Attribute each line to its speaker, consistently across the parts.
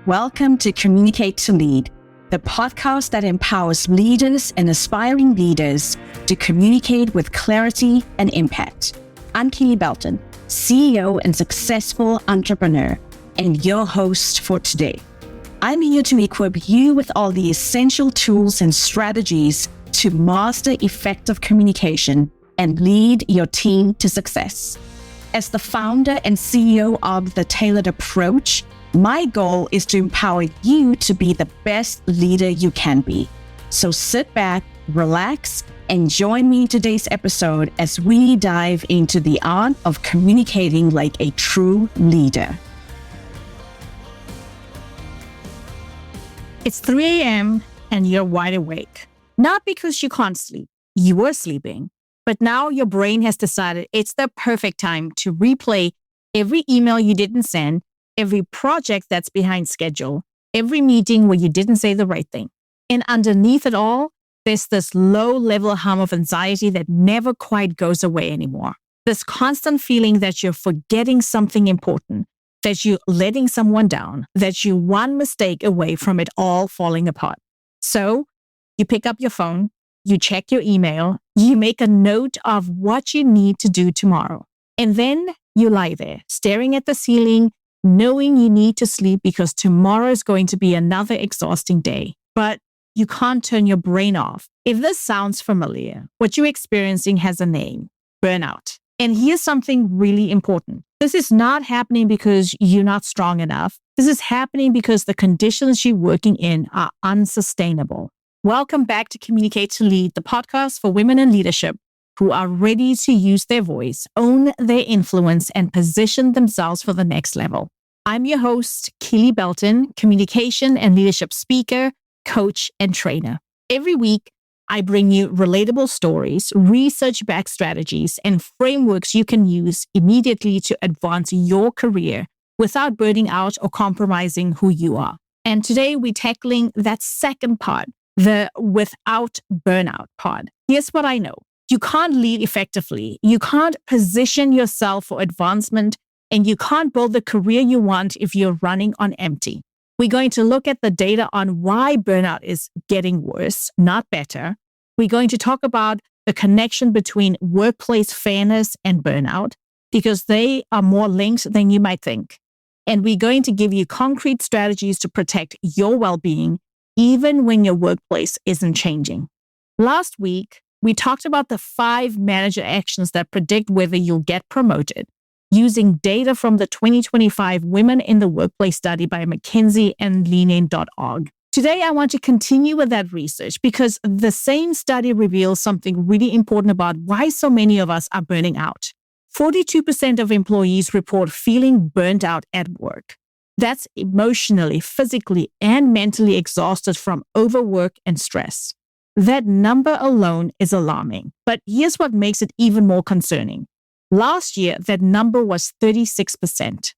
Speaker 1: Welcome to Communicate to Lead, the podcast that empowers leaders and aspiring leaders to communicate with clarity and impact. I'm Kele Belton, CEO and successful entrepreneur, and your host for today. I'm here to equip you with all the essential tools and strategies to master effective communication and lead your team to success. As the founder and CEO of The Tailored Approach, my goal is to empower you to be the best leader you can be. So sit back, relax, and join me in today's episode as we dive into the art of communicating like a true leader.
Speaker 2: It's 3 a.m. and you're wide awake. Not because you can't sleep. You were sleeping. But now your brain has decided it's the perfect time to replay every email you didn't send, every project that's behind schedule, every meeting where you didn't say the right thing. And underneath it all, there's this low-level hum of anxiety that never quite goes away anymore. This constant feeling that you're forgetting something important, that you're letting someone down, that you're one mistake away from it all falling apart. So you pick up your phone, you check your email, you make a note of what you need to do tomorrow. And then you lie there, staring at the ceiling, knowing you need to sleep because tomorrow is going to be another exhausting day. But you can't turn your brain off. If this sounds familiar, what you're experiencing has a name: burnout. And here's something really important. This is not happening because you're not strong enough. This is happening because the conditions you're working in are unsustainable. Welcome back to Communicate to Lead, the podcast for women in leadership who are ready to use their voice, own their influence, and position themselves for the next level. I'm your host, Kele Belton, communication and leadership speaker, coach, and trainer. Every week, I bring you relatable stories, research-backed strategies, and frameworks you can use immediately to advance your career without burning out or compromising who you are. And today, we're tackling that second part, the without burnout part. Here's what I know. You can't lead effectively. You can't position yourself for advancement, and you can't build the career you want if you're running on empty. We're going to look at the data on why burnout is getting worse, not better. We're going to talk about the connection between workplace fairness and burnout, because they are more linked than you might think. And we're going to give you concrete strategies to protect your well-being, even when your workplace isn't changing. Last week, we talked about the 5 manager actions that predict whether you'll get promoted, using data from the 2025 Women in the Workplace study by McKinsey and leanin.org. Today, I want to continue with that research because the same study reveals something really important about why so many of us are burning out. 42% of employees report feeling burnt out at work. That's emotionally, physically, and mentally exhausted from overwork and stress. That number alone is alarming. But here's what makes it even more concerning. Last year, that number was 36%.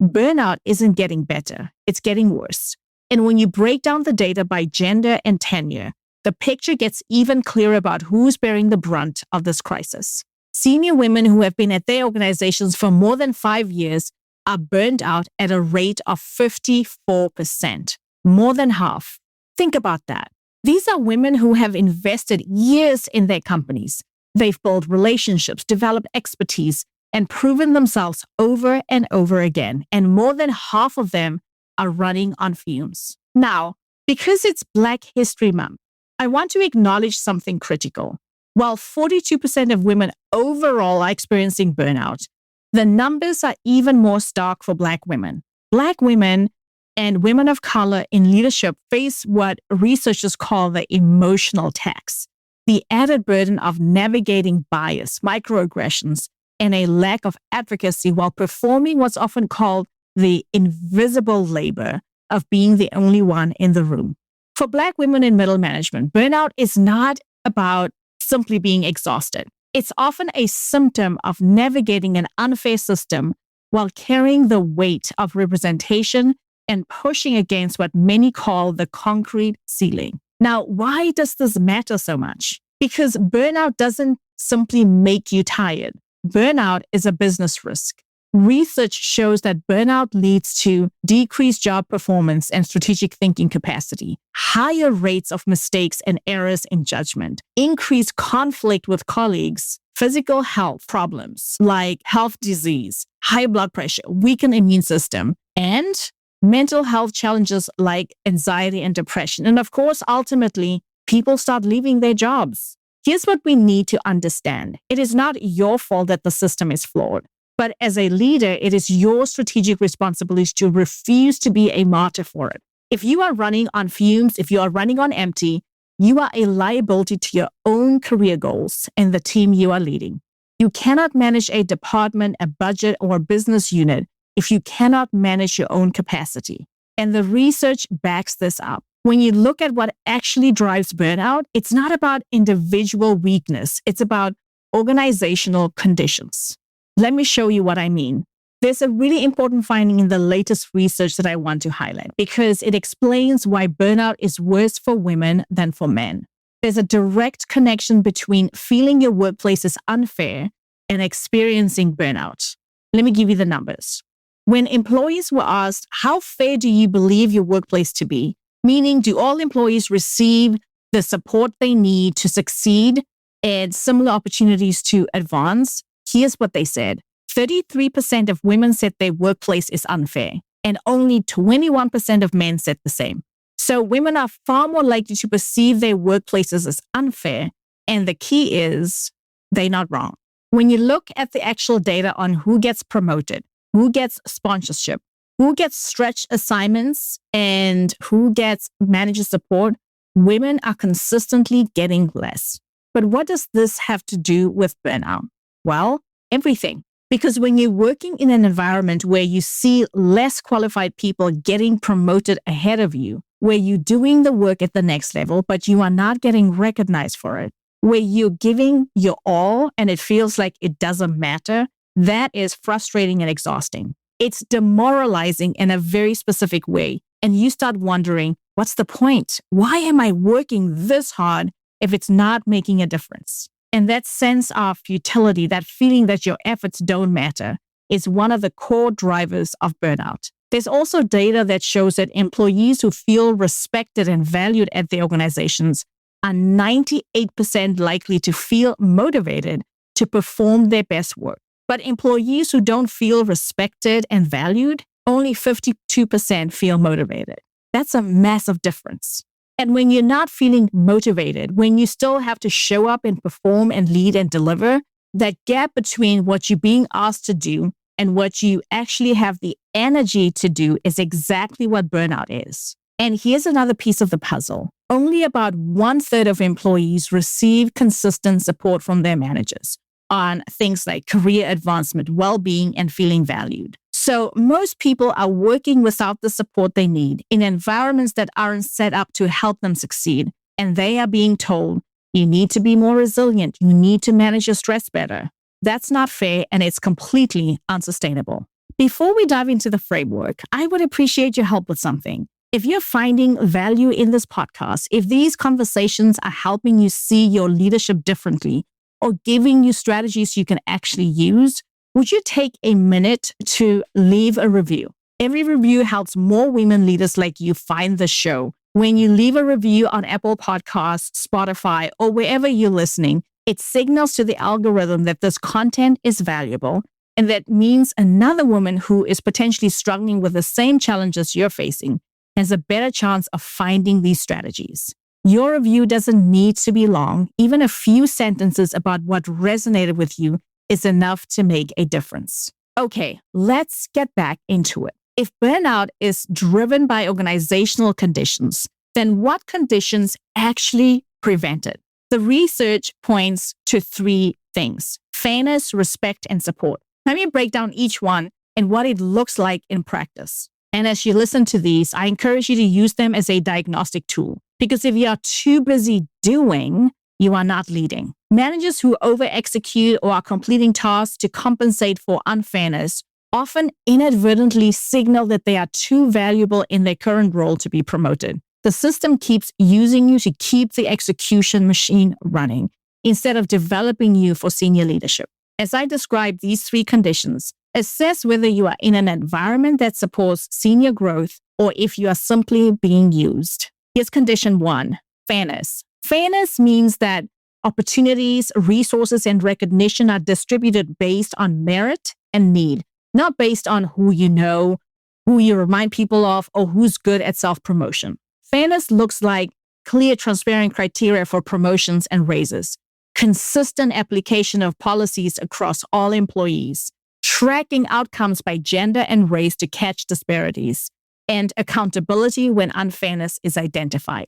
Speaker 2: Burnout isn't getting better, it's getting worse. And when you break down the data by gender and tenure, the picture gets even clearer about who's bearing the brunt of this crisis. Senior women who have been at their organizations for more than 5 years are burned out at a rate of 54%, more than half. Think about that. These are women who have invested years in their companies. They've built relationships, developed expertise, and proven themselves over and over again. And more than half of them are running on fumes. Now, because it's Black History Month, I want to acknowledge something critical. While 42% of women overall are experiencing burnout, the numbers are even more stark for Black women. Black women and women of color in leadership face what researchers call the emotional tax, the added burden of navigating bias, microaggressions, and a lack of advocacy while performing what's often called the invisible labor of being the only one in the room. For Black women in middle management, burnout is not about simply being exhausted. It's often a symptom of navigating an unfair system while carrying the weight of representation and pushing against what many call the concrete ceiling. Now, why does this matter so much? Because burnout doesn't simply make you tired. Burnout is a business risk. Research shows that burnout leads to decreased job performance and strategic thinking capacity, higher rates of mistakes and errors in judgment, increased conflict with colleagues, physical health problems like health disease, high blood pressure, weakened immune system, and mental health challenges like anxiety and depression. And of course, ultimately, people start leaving their jobs. Here's what we need to understand. It is not your fault that the system is flawed. But as a leader, it is your strategic responsibility to refuse to be a martyr for it. If you are running on fumes, if you are running on empty, you are a liability to your own career goals and the team you are leading. You cannot manage a department, a budget, or a business unit if you cannot manage your own capacity. And the research backs this up. When you look at what actually drives burnout, it's not about individual weakness. It's about organizational conditions. Let me show you what I mean. There's a really important finding in the latest research that I want to highlight because it explains why burnout is worse for women than for men. There's a direct connection between feeling your workplace is unfair and experiencing burnout. Let me give you the numbers. When employees were asked, how fair do you believe your workplace to be? Meaning, do all employees receive the support they need to succeed and similar opportunities to advance? Here's what they said. 33% of women said their workplace is unfair, and only 21% of men said the same. So women are far more likely to perceive their workplaces as unfair, and the key is they're not wrong. When you look at the actual data on who gets promoted, who gets sponsorship, who gets stretch assignments, and who gets manager support, women are consistently getting less. But what does this have to do with burnout? Well, everything. Because when you're working in an environment where you see less qualified people getting promoted ahead of you, where you're doing the work at the next level, but you are not getting recognized for it, where you're giving your all and it feels like it doesn't matter, that is frustrating and exhausting. It's demoralizing in a very specific way. And you start wondering, what's the point? Why am I working this hard if it's not making a difference? And that sense of futility, that feeling that your efforts don't matter, is one of the core drivers of burnout. There's also data that shows that employees who feel respected and valued at their organizations are 98% likely to feel motivated to perform their best work. But employees who don't feel respected and valued, only 52% feel motivated. That's a massive difference. And when you're not feeling motivated, when you still have to show up and perform and lead and deliver, that gap between what you're being asked to do and what you actually have the energy to do is exactly what burnout is. And here's another piece of the puzzle. Only about 1/3 of employees receive consistent support from their managers on things like career advancement, well-being, and feeling valued. So most people are working without the support they need in environments that aren't set up to help them succeed. And they are being told, you need to be more resilient. You need to manage your stress better. That's not fair, and it's completely unsustainable. Before we dive into the framework, I would appreciate your help with something. If you're finding value in this podcast, if these conversations are helping you see your leadership differently or giving you strategies you can actually use, would you take a minute to leave a review? Every review helps more women leaders like you find the show. When you leave a review on Apple Podcasts, Spotify, or wherever you're listening, it signals to the algorithm that this content is valuable, and that means another woman who is potentially struggling with the same challenges you're facing has a better chance of finding these strategies. Your review doesn't need to be long. Even a few sentences about what resonated with you is enough to make a difference. Okay, let's get back into it. If burnout is driven by organizational conditions, then what conditions actually prevent it? The research points to 3 things: fairness, respect, and support. Let me break down each one and what it looks like in practice. And as you listen to these, I encourage you to use them as a diagnostic tool. Because if you are too busy doing, you are not leading. Managers who over-execute or are completing tasks to compensate for unfairness often inadvertently signal that they are too valuable in their current role to be promoted. The system keeps using you to keep the execution machine running instead of developing you for senior leadership. As I describe these 3 conditions, Assess whether you are in an environment that supports senior growth or if you are simply being used. Here's condition 1, fairness. Fairness means that opportunities, resources, and recognition are distributed based on merit and need, not based on who you know, who you remind people of, or who's good at self-promotion. Fairness looks like clear, transparent criteria for promotions and raises, consistent application of policies across all employees, tracking outcomes by gender and race to catch disparities, and accountability when unfairness is identified.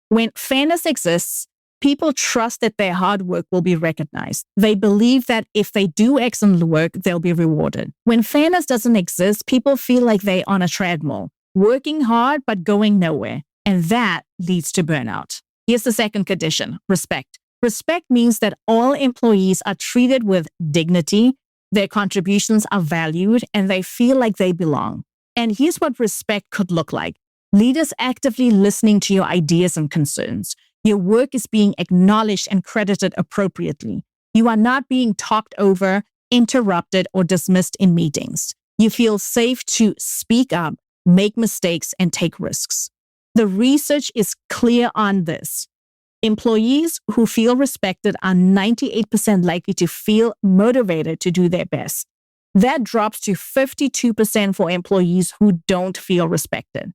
Speaker 2: When fairness exists, people trust that their hard work will be recognized. They believe that if they do excellent work, they'll be rewarded. When fairness doesn't exist, people feel like they're on a treadmill, working hard but going nowhere. And that leads to burnout. Here's the second condition, respect. Respect means that all employees are treated with dignity, their contributions are valued, and they feel like they belong. And here's what respect could look like. Leaders actively listening to your ideas and concerns. Your work is being acknowledged and credited appropriately. You are not being talked over, interrupted, or dismissed in meetings. You feel safe to speak up, make mistakes, and take risks. The research is clear on this. Employees who feel respected are 98% likely to feel motivated to do their best. That drops to 52% for employees who don't feel respected.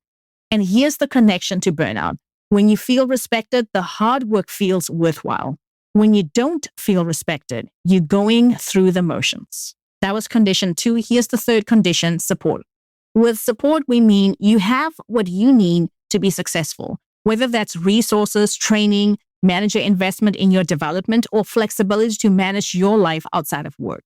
Speaker 2: And here's the connection to burnout. When you feel respected, the hard work feels worthwhile. When you don't feel respected, you're going through the motions. That was condition 2. Here's the third condition, support. With support, we mean you have what you need to be successful, whether that's resources, training, manager investment in your development, or flexibility to manage your life outside of work.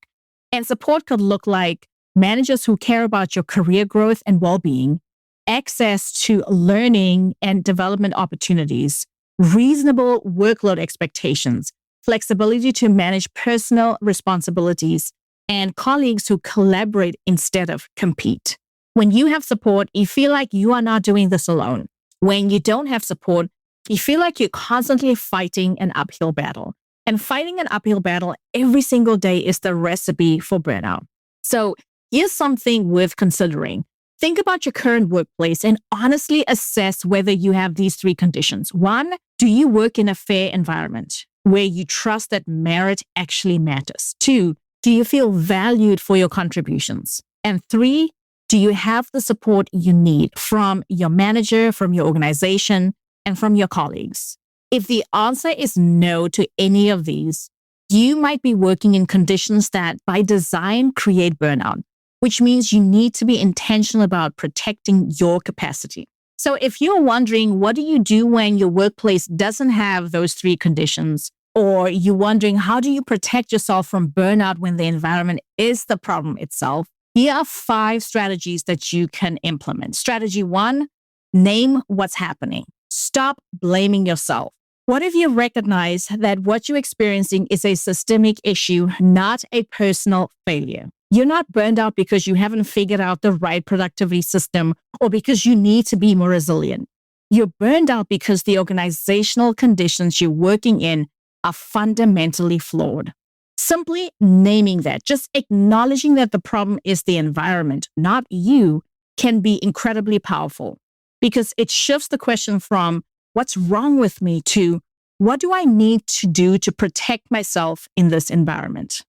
Speaker 2: And support could look like managers who care about your career growth and well-being, access to learning and development opportunities, reasonable workload expectations, flexibility to manage personal responsibilities, and colleagues who collaborate instead of compete. When you have support, you feel like you are not doing this alone. When you don't have support, you feel like you're constantly fighting an uphill battle. And fighting an uphill battle every single day is the recipe for burnout. So here's something worth considering. Think about your current workplace and honestly assess whether you have these 3 conditions. 1, do you work in a fair environment where you trust that merit actually matters? 2, do you feel valued for your contributions? And 3, do you have the support you need from your manager, from your organization, and from your colleagues? If the answer is no to any of these, you might be working in conditions that by design create burnout, which means you need to be intentional about protecting your capacity. So if you're wondering, what do you do when your workplace doesn't have those 3 conditions? Or you're wondering, how do you protect yourself from burnout when the environment is the problem itself? Here are 5 strategies that you can implement. Strategy 1, name what's happening. Stop blaming yourself. What if you recognize that what you're experiencing is a systemic issue, not a personal failure? You're not burned out because you haven't figured out the right productivity system or because you need to be more resilient. You're burned out because the organizational conditions you're working in are fundamentally flawed. Simply naming that, just acknowledging that the problem is the environment, not you, can be incredibly powerful because it shifts the question from what's wrong with me to what do I need to do to protect myself in this environment?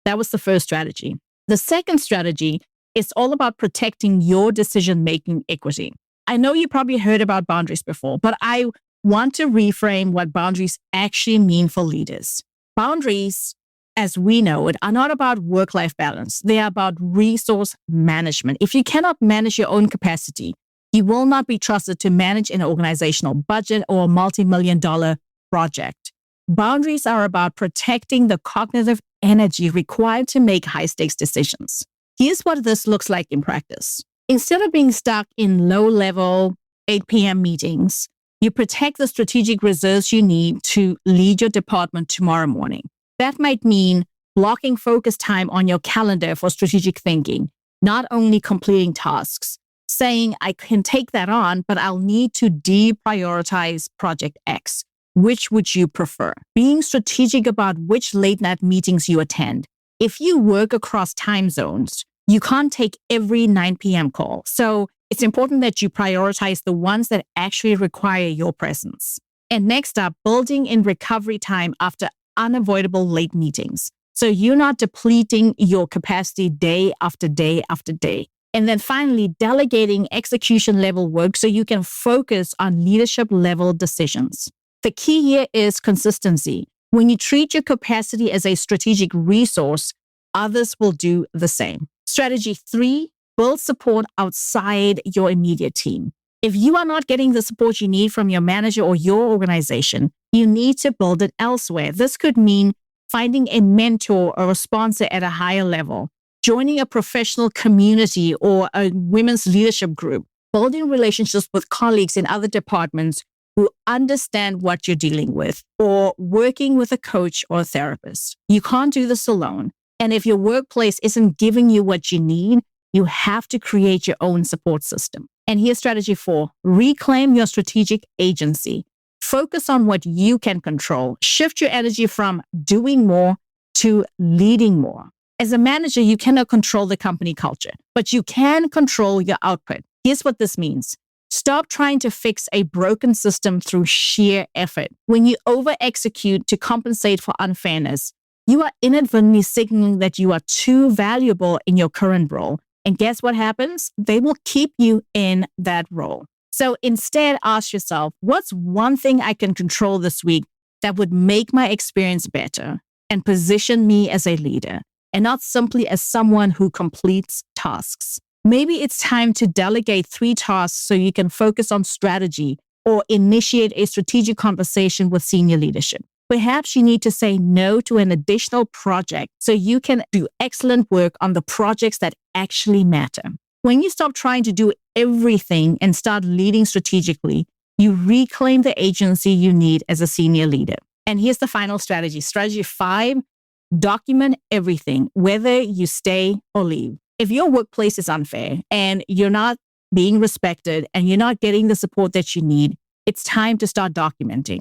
Speaker 2: That was the first strategy. The second strategy is all about protecting your decision-making equity. I know you probably heard about boundaries before, but I want to reframe what boundaries actually mean for leaders. Boundaries, as we know it, are not about work-life balance. They are about resource management. If you cannot manage your own capacity, you will not be trusted to manage an organizational budget or a multi-million-dollar project. Boundaries are about protecting the cognitive energy required to make high-stakes decisions. Here's what this looks like in practice. Instead of being stuck in low-level 8 p.m. meetings, you protect the strategic reserves you need to lead your department tomorrow morning. That might mean blocking focus time on your calendar for strategic thinking, not only completing tasks, saying, I can take that on, but I'll need to deprioritize Project X. Which would you prefer? Being strategic about which late night meetings you attend. If you work across time zones, You can't take every 9 p.m. call. So it's important that you prioritize the ones that actually require your presence. And next up, building in recovery time after unavoidable late meetings. So you're not depleting your capacity day after day after day. And then finally, delegating execution level work so you can focus on leadership level decisions. The key here is consistency. When you treat your capacity as a strategic resource, others will do the same. Strategy 3, build support outside your immediate team. If you are not getting the support you need from your manager or your organization, you need to build it elsewhere. This could mean finding a mentor or a sponsor at a higher level, joining a professional community or a women's leadership group, building relationships with colleagues in other departments who understand what you're dealing with, or working with a coach or a therapist. You can't do this alone. And if your workplace isn't giving you what you need, you have to create your own support system. And here's strategy 4, reclaim your strategic agency. Focus on what you can control. Shift your energy from doing more to leading more. As a manager, you cannot control the company culture, but you can control your output. Here's what this means. Stop trying to fix a broken system through sheer effort. When you over-execute to compensate for unfairness, you are inadvertently signaling that you are too valuable in your current role. And guess what happens? They will keep you in that role. So instead, ask yourself, what's one thing I can control this week that would make my experience better and position me as a leader, and not simply as someone who completes tasks? Maybe it's time to delegate 3 tasks so you can focus on strategy or initiate a strategic conversation with senior leadership. Perhaps you need to say no to an additional project so you can do excellent work on the projects that actually matter. When you stop trying to do everything and start leading strategically, you reclaim the agency you need as a senior leader. And here's the final strategy. Strategy 5, document everything, whether you stay or leave. If your workplace is unfair and you're not being respected and you're not getting the support that you need, it's time to start documenting.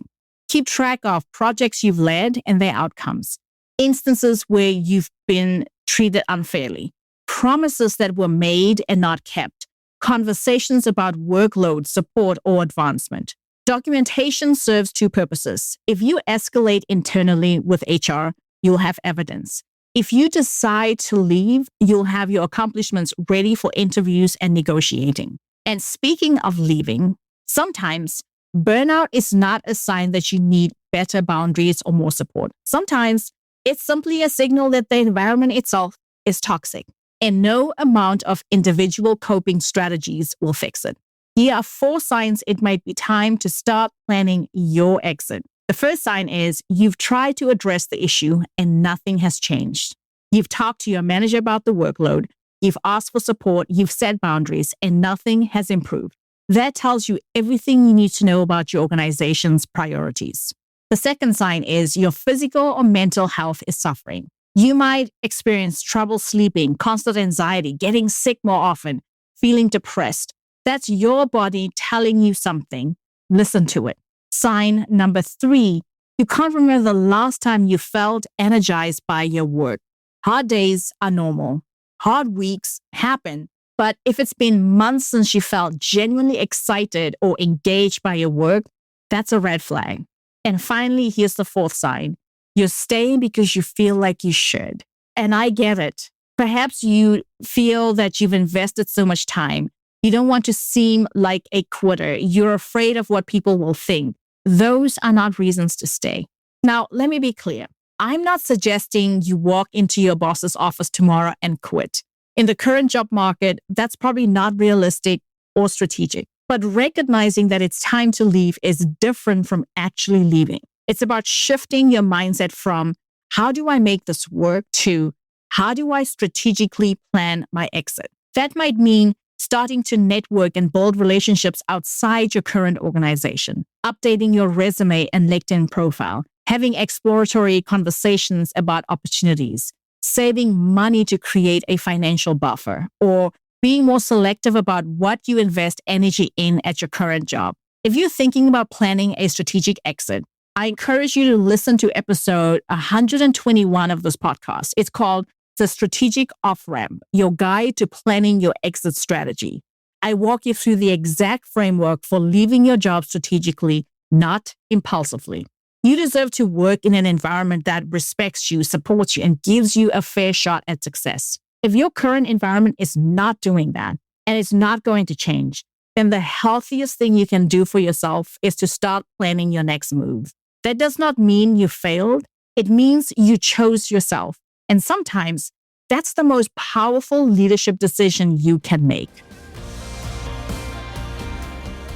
Speaker 2: Keep track of projects you've led and their outcomes, instances where you've been treated unfairly, promises that were made and not kept, conversations about workload, support, or advancement. Documentation serves 2 purposes. If you escalate internally with HR, you'll have evidence. If you decide to leave, you'll have your accomplishments ready for interviews and negotiating. And speaking of leaving, sometimes burnout is not a sign that you need better boundaries or more support. Sometimes it's simply a signal that the environment itself is toxic, and no amount of individual coping strategies will fix it. Here are 4 signs it might be time to start planning your exit. The first sign is you've tried to address the issue and nothing has changed. You've talked to your manager about the workload, you've asked for support, you've set boundaries, and nothing has improved. That tells you everything you need to know about your organization's priorities. The second sign is your physical or mental health is suffering. You might experience trouble sleeping, constant anxiety, getting sick more often, feeling depressed. That's your body telling you something. Listen to it. Sign number 3, you can't remember the last time you felt energized by your work. Hard days are normal. Hard weeks happen. But if it's been months since you felt genuinely excited or engaged by your work, that's a red flag. And finally, here's the 4th sign. You're staying because you feel like you should. And I get it. Perhaps you feel that you've invested so much time. You don't want to seem like a quitter. You're afraid of what people will think. Those are not reasons to stay. Now, let me be clear. I'm not suggesting you walk into your boss's office tomorrow and quit. In the current job market, that's probably not realistic or strategic. But recognizing that it's time to leave is different from actually leaving. It's about shifting your mindset from how do I make this work to how do I strategically plan my exit? That might mean starting to network and build relationships outside your current organization, updating your resume and LinkedIn profile, having exploratory conversations about opportunities, saving money to create a financial buffer, or being more selective about what you invest energy in at your current job. If you're thinking about planning a strategic exit, I encourage you to listen to episode 121 of this podcast. It's called the strategic off-ramp, your guide to planning your exit strategy. I walk you through the exact framework for leaving your job strategically, not impulsively. You deserve to work in an environment that respects you, supports you, and gives you a fair shot at success. If your current environment is not doing that, and it's not going to change, then the healthiest thing you can do for yourself is to start planning your next move. That does not mean you failed. It means you chose yourself. And sometimes that's the most powerful leadership decision you can make.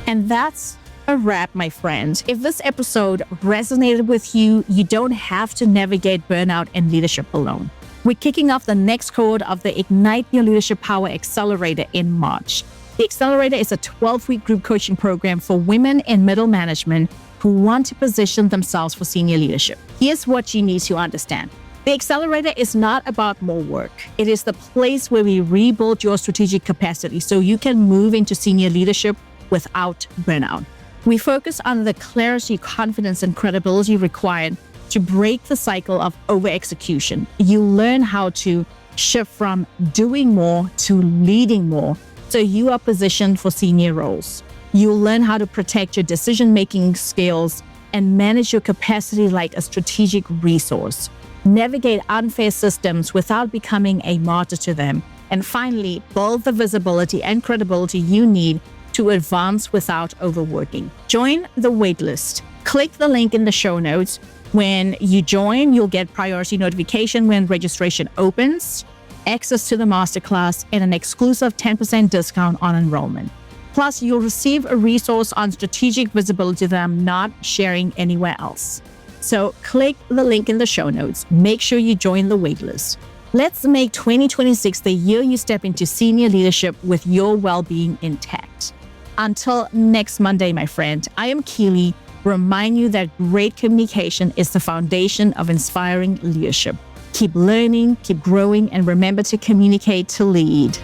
Speaker 2: And that's a wrap, my friends. If this episode resonated with you, you don't have to navigate burnout and leadership alone. We're kicking off the next cohort of the Ignite Your Leadership Power Accelerator in March. The Accelerator is a 12-week group coaching program for women in middle management who want to position themselves for senior leadership. Here's what you need to understand. The Accelerator is not about more work. It is the place where we rebuild your strategic capacity so you can move into senior leadership without burnout. We focus on the clarity, confidence, and credibility required to break the cycle of over-execution. You learn how to shift from doing more to leading more so you are positioned for senior roles. You'll learn how to protect your decision-making skills and manage your capacity like a strategic resource. Navigate unfair systems without becoming a martyr to them. And finally, build the visibility and credibility you need to advance without overworking. Join the waitlist. Click the link in the show notes. When you join, you'll get priority notification when registration opens, access to the masterclass, and an exclusive 10% discount on enrollment. Plus, you'll receive a resource on strategic visibility that I'm not sharing anywhere else. So click the link in the show notes. Make sure you join the waitlist. Let's make 2026 the year you step into senior leadership with your well-being intact. Until next Monday, my friend, I am Kele. Remind you that great communication is the foundation of inspiring leadership. Keep learning, keep growing, and remember to communicate to lead.